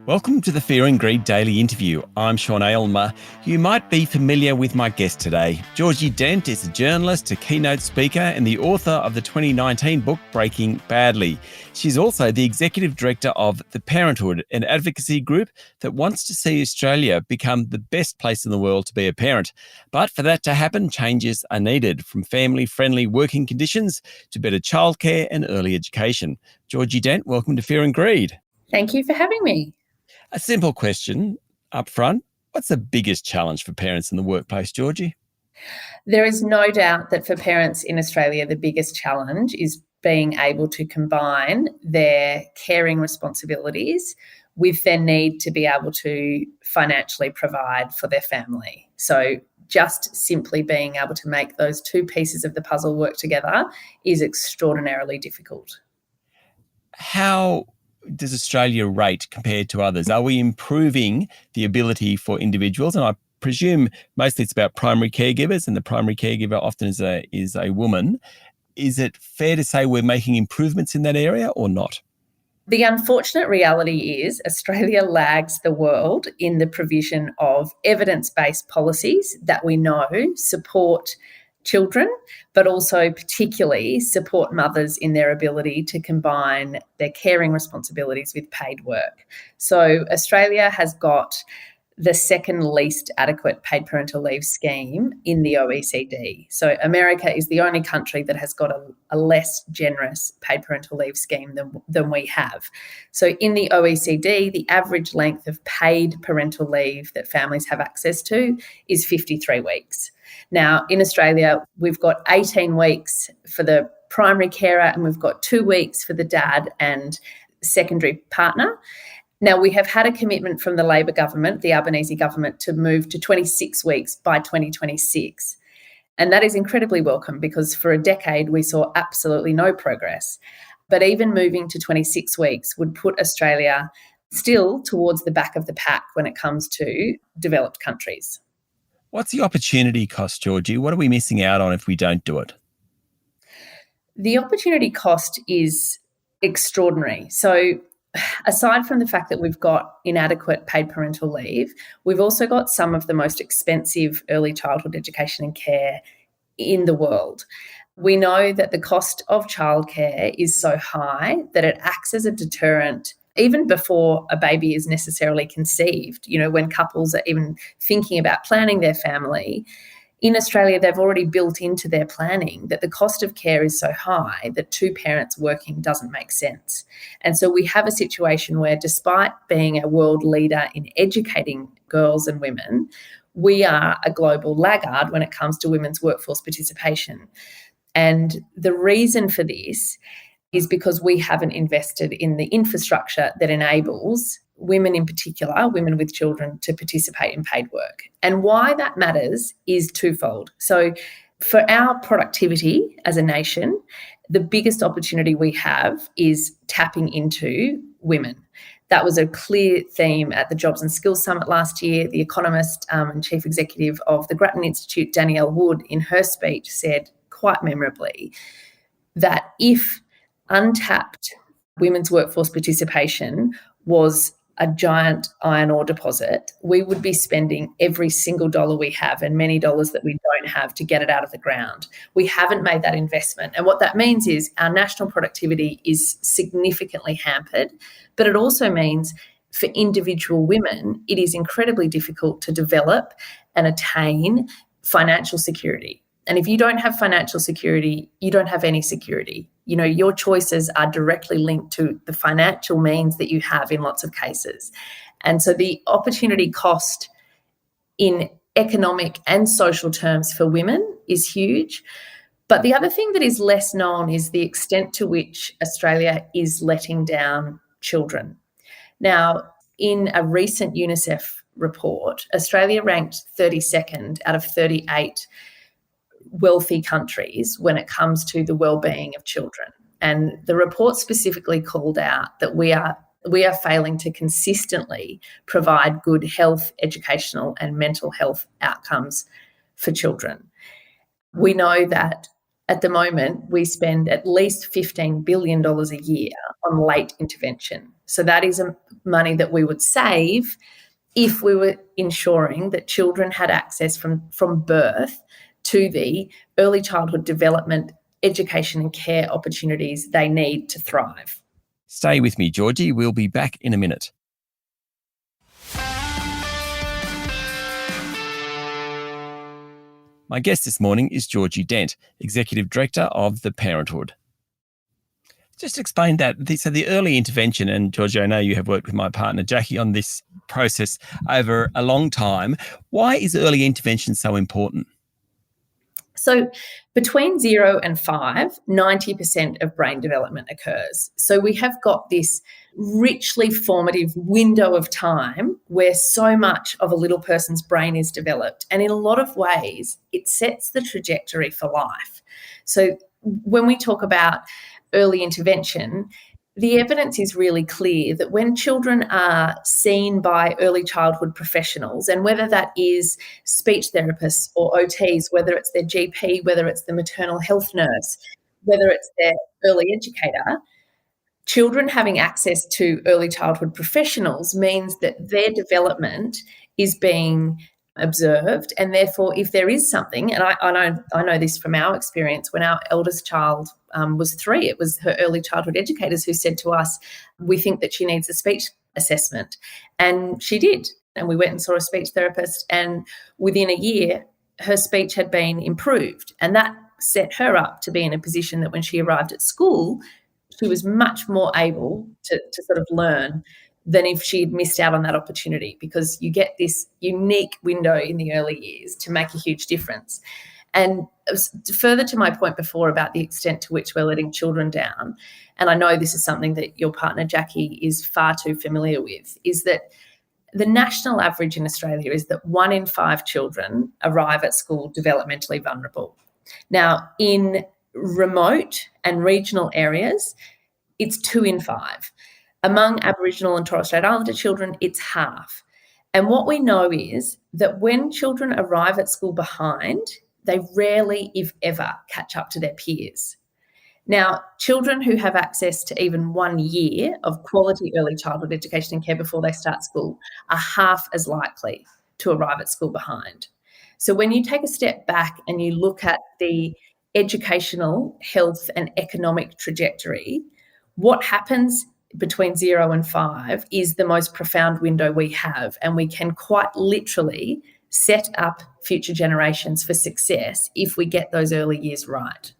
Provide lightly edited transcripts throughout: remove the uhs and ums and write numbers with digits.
Welcome to the Fear and Greed Daily Interview. I'm Sean Aylmer. You might be familiar with my guest today. Georgie Dent is a journalist, a keynote speaker, and the author of the 2019 book Breaking Badly. She's also the executive director of the Parenthood, an advocacy group that wants to see Australia become the best place in the world to be a parent. But for that to happen, changes are needed, from family-friendly working conditions to better childcare and early education. Georgie Dent, welcome to Fear and Greed. Thank you for having me. A simple question up front. What's the biggest challenge for parents in the workplace, Georgie? There is no doubt that for parents in Australia, the biggest challenge is being able to combine their caring responsibilities with their need to be able to financially provide for their family. So just simply being able to make those two pieces of the puzzle work together is extraordinarily difficult. How does Australia rate compared to others? Are we improving the ability for individuals? And I presume mostly it's about primary caregivers, and the primary caregiver often is a woman. Is it fair to say we're making improvements in that area or not? The unfortunate reality is Australia lags the world in the provision of evidence-based policies that we know support children, but also particularly support mothers in their ability to combine their caring responsibilities with paid work. So Australia has got the second least adequate paid parental leave scheme in the OECD. So America is the only country that has got a less generous paid parental leave scheme than we have. So in the OECD, the average length of paid parental leave that families have access to is 53 weeks. Now, in Australia, we've got 18 weeks for the primary carer and we've got 2 weeks for the dad and secondary partner. Now, we have had a commitment from the Labor government, the Albanese government, to move to 26 weeks by 2026. And that is incredibly welcome because for a decade we saw absolutely no progress. But even moving to 26 weeks would put Australia still towards the back of the pack when it comes to developed countries. What's the opportunity cost, Georgie? What are we missing out on if we don't do it? The opportunity cost is extraordinary. So aside from the fact that we've got inadequate paid parental leave, we've also got some of the most expensive early childhood education and care in the world. We know that the cost of childcare is so high that it acts as a deterrent even before a baby is necessarily conceived. You know, when couples are even thinking about planning their family, in Australia, they've already built into their planning that the cost of care is so high that two parents working doesn't make sense. And so we have a situation where, despite being a world leader in educating girls and women, we are a global laggard when it comes to women's workforce participation. And the reason for this is because we haven't invested in the infrastructure that enables women in particular, women with children, to participate in paid work. And why that matters is twofold. So for our productivity as a nation, the biggest opportunity we have is tapping into women. That was a clear theme at the Jobs and Skills Summit last year. The economist and chief executive of the Grattan Institute, Danielle Wood, in her speech said quite memorably that if untapped women's workforce participation was a giant iron ore deposit, we would be spending every single dollar we have and many dollars that we don't have to get it out of the ground. We haven't made that investment. And what that means is our national productivity is significantly hampered, but it also means for individual women, it is incredibly difficult to develop and attain financial security. And if you don't have financial security, you don't have any security. You know, your choices are directly linked to the financial means that you have in lots of cases. And so the opportunity cost in economic and social terms for women is huge. But the other thing that is less known is the extent to which Australia is letting down children. Now, in a recent UNICEF report, Australia ranked 32nd out of 38 wealthy countries when it comes to the well-being of children. And the report specifically called out that we are failing to consistently provide good health, educational and mental health outcomes for children. We know that at the moment we spend at least $15 billion a year on late intervention. So that is money that we would save if we were ensuring that children had access from birth to the early childhood development, education and care opportunities they need to thrive. Stay with me, Georgie. We'll be back in a minute. My guest this morning is Georgie Dent, Executive Director of the Parenthood. Just explain that. So the early intervention, and Georgie, I know you have worked with my partner Jackie on this process over a long time. Why is early intervention so important? So between 0 and 5, 90% of brain development occurs. So we have got this richly formative window of time where so much of a little person's brain is developed. And in a lot of ways, it sets the trajectory for life. So when we talk about early intervention, the evidence is really clear that when children are seen by early childhood professionals, and whether that is speech therapists or OTs, whether it's their GP, whether it's the maternal health nurse, whether it's their early educator, children having access to early childhood professionals means that their development is being observed, and therefore if there is something, and I know this from our experience, when our eldest child was 3, it was her early childhood educators who said to us, we think that she needs a speech assessment, and she did, and we went and saw a speech therapist, and within a year her speech had been improved, and that set her up to be in a position that when she arrived at school she was much more able to sort of learn than if she'd missed out on that opportunity, because you get this unique window in the early years to make a huge difference. And further to my point before about the extent to which we're letting children down, and I know this is something that your partner Jackie is far too familiar with, is that the national average in Australia is that 1 in 5 children arrive at school developmentally vulnerable. Now, in remote and regional areas, it's 2 in 5. Among Aboriginal and Torres Strait Islander children, it's half. And what we know is that when children arrive at school behind, they rarely, if ever, catch up to their peers. Now, children who have access to even 1 year of quality early childhood education and care before they start school are half as likely to arrive at school behind. So when you take a step back and you look at the educational, health and economic trajectory, what happens between 0 and 5 is the most profound window we have, and we can quite literally set up future generations for success if we get those early years right.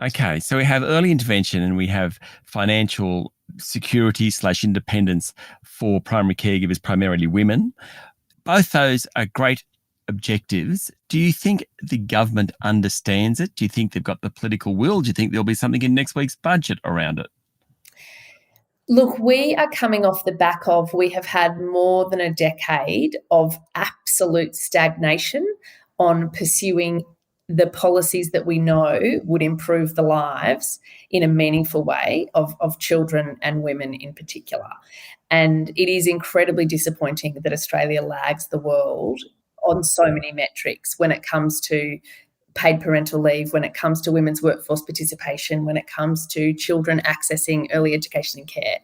Okay, so we have early intervention and we have financial security / independence for primary caregivers, primarily women. Both those are great objectives. Do you think the government understands it? Do you think they've got the political will? Do you think there'll be something in next week's budget around it? Look, we are coming off the back of, we have had more than a decade of absolute stagnation on pursuing the policies that we know would improve the lives in a meaningful way of children and women in particular. And it is incredibly disappointing that Australia lags the world on so many metrics when it comes to paid parental leave, when it comes to women's workforce participation, when it comes to children accessing early education and care.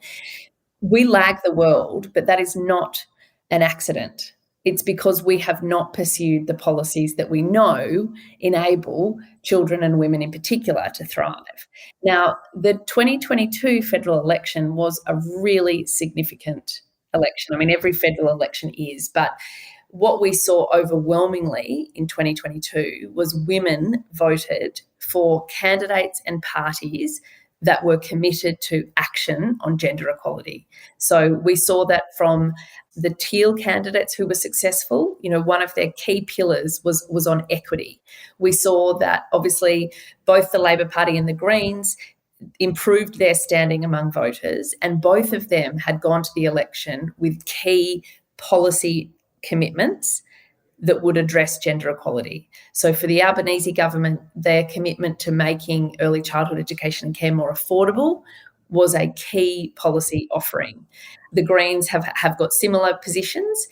We lag the world, but that is not an accident. It's because we have not pursued the policies that we know enable children and women in particular to thrive. Now, the 2022 federal election was a really significant election. I mean, every federal election is, but what we saw overwhelmingly in 2022 was women voted for candidates and parties that were committed to action on gender equality. So we saw that from the Teal candidates who were successful. You know, one of their key pillars was on equity. We saw that obviously both the Labor Party and the Greens improved their standing among voters, and both of them had gone to the election with key policy commitments that would address gender equality. So for the Albanese government, their commitment to making early childhood education and care more affordable was a key policy offering. The Greens have got similar positions.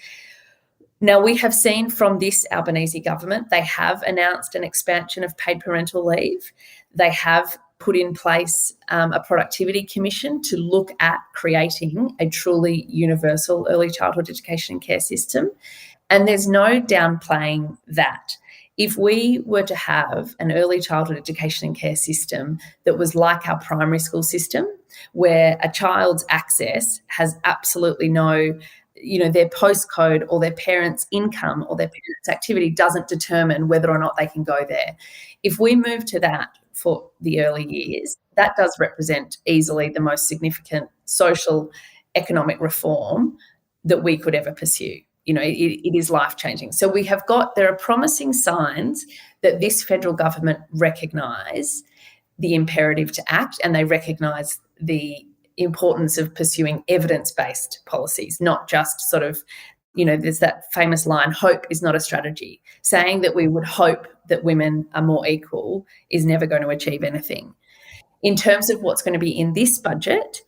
Now, we have seen from this Albanese government, they have announced an expansion of paid parental leave. They have put in place a productivity commission to look at creating a truly universal early childhood education and care system. And there's no downplaying that. If we were to have an early childhood education and care system that was like our primary school system, where a child's access has absolutely no, their postcode or their parents' income or their parents' activity doesn't determine whether or not they can go there. If we move to that for the early years, that does represent easily the most significant social, economic reform that we could ever pursue. It is life-changing. So there are promising signs that this federal government recognise the imperative to act, and they recognise the importance of pursuing evidence-based policies, not just sort of, there's that famous line, hope is not a strategy. Saying that we would hope that women are more equal is never going to achieve anything. In terms of what's going to be in this budget,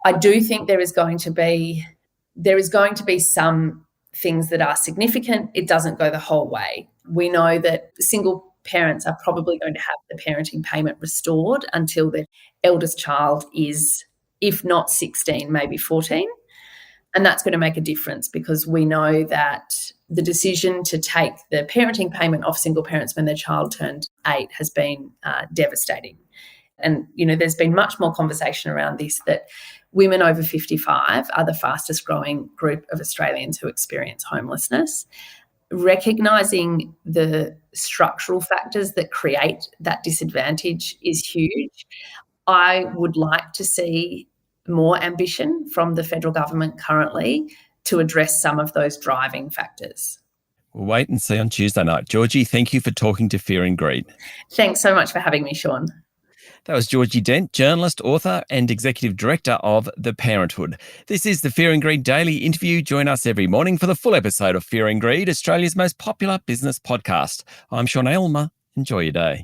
I do think there is going to be some things that are significant. It doesn't go the whole way. We know that single parents are probably going to have the parenting payment restored until the eldest child is, if not 16, maybe 14. And that's going to make a difference, because we know that the decision to take the parenting payment off single parents when their child turned 8 has been devastating. And, there's been much more conversation around this, that women over 55 are the fastest growing group of Australians who experience homelessness. Recognising the structural factors that create that disadvantage is huge. I would like to see more ambition from the federal government currently to address some of those driving factors. We'll wait and see on Tuesday night. Georgie, thank you for talking to Fear and Greed. Thanks so much for having me, Sean. That was Georgie Dent, journalist, author and executive director of The Parenthood. This is the Fear and Greed Daily Interview. Join us every morning for the full episode of Fear and Greed, Australia's most popular business podcast. I'm Sean Aylmer. Enjoy your day.